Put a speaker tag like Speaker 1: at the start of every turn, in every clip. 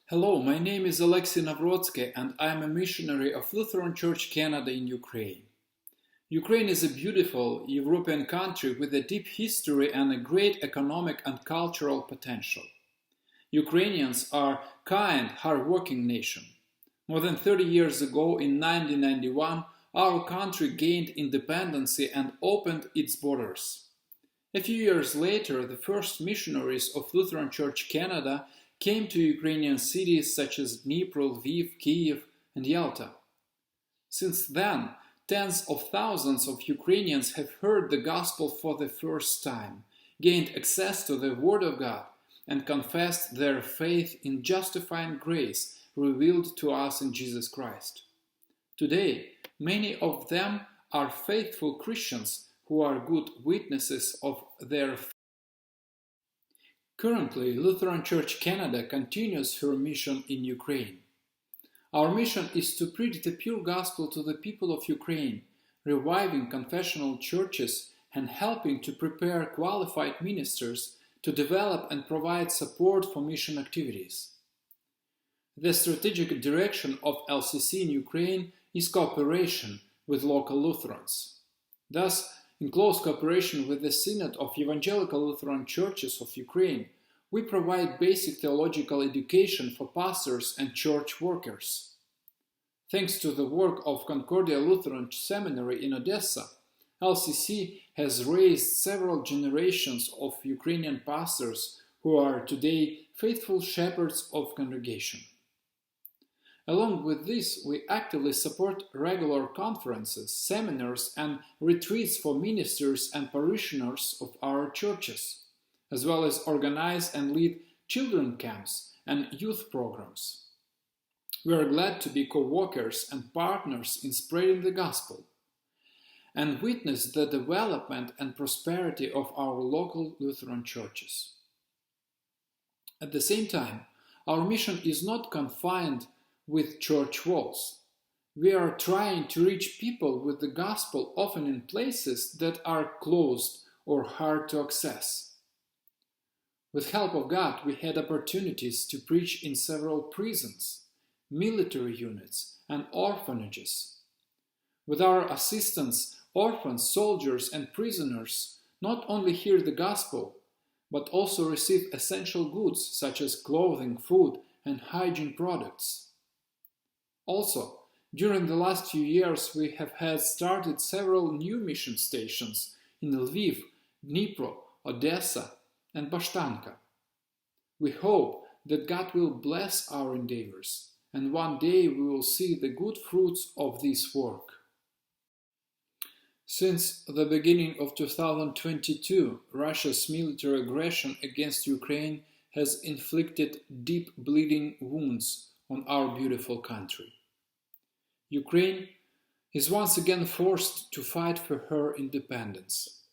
Speaker 1: Hello, my name is Alexei Navrotsky and I am a missionary of Lutheran Church Canada in Ukraine. Ukraine is a beautiful European country with a deep history and a great economic and cultural potential. Ukrainians are a kind, hard-working nation. More than 30 years ago, in 1991, our country gained independence and opened its borders. A few years later, the first missionaries of Lutheran Church Canada came to Ukrainian cities such as Dnipro, Lviv, Kiev, and Yalta. Since then, tens of thousands of Ukrainians have heard the gospel for the first time, gained access to the Word of God, and confessed their faith in justifying grace revealed to us in Jesus Christ. Today, many of them are faithful Christians who are good witnesses of their faith. Currently, Lutheran Church Canada continues her mission in Ukraine. Our mission is to preach the pure gospel to the people of Ukraine, reviving confessional churches and helping to prepare qualified ministers to develop and provide support for mission activities. The strategic direction of LCC in Ukraine is cooperation with local Lutherans. Thus, in close cooperation with the Synod of Evangelical Lutheran Churches of Ukraine, we provide basic theological education for pastors and church workers. Thanks to the work of Concordia Lutheran Seminary in Odessa, LCC has raised several generations of Ukrainian pastors who are today faithful shepherds of congregation. Along with this, we actively support regular conferences, seminars, and retreats for ministers and parishioners of our churches, as well as organize and lead children camps and youth programs. We are glad to be co-workers and partners in spreading the gospel and witness the development and prosperity of our local Lutheran churches. At the same time, our mission is not confined with church walls. We are trying to reach people with the gospel often in places that are closed or hard to access. With help of God, we had opportunities to preach in several prisons, military units, and orphanages. With our assistance, orphans, soldiers, and prisoners not only hear the gospel, but also receive essential goods such as clothing, food, and hygiene products. Also, during the last few years, we have had started several new mission stations in Lviv, Dnipro, Odessa, and Bashtanka. We hope that God will bless our endeavors, and one day we will see the good fruits of this work. Since the beginning of 2022, Russia's military aggression against Ukraine has inflicted deep bleeding wounds on our beautiful country. Ukraine is once again forced to fight for her independence.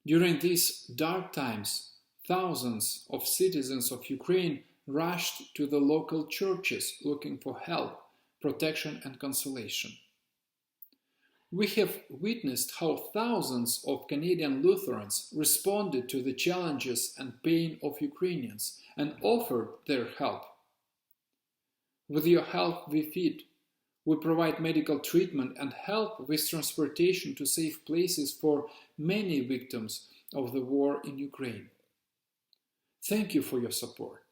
Speaker 1: During these dark times, thousands of citizens of Ukraine rushed to the local churches looking for help, protection, and consolation. We have witnessed how thousands of Canadian Lutherans responded to the challenges and pain of Ukrainians and offered their help. With your help we feed. We provide medical treatment and help with transportation to safe places for many victims of the war in Ukraine. Thank you for your support.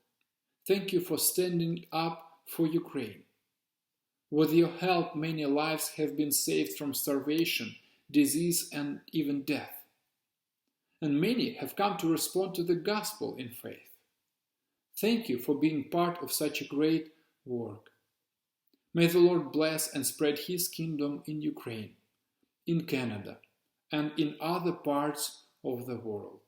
Speaker 1: Thank you for standing up for Ukraine. With your help, many lives have been saved from starvation, disease, and even death. And many have come to respond to the gospel in faith. Thank you for being part of such a great work. May the Lord bless and spread His kingdom in Ukraine, in Canada, and in other parts of the world.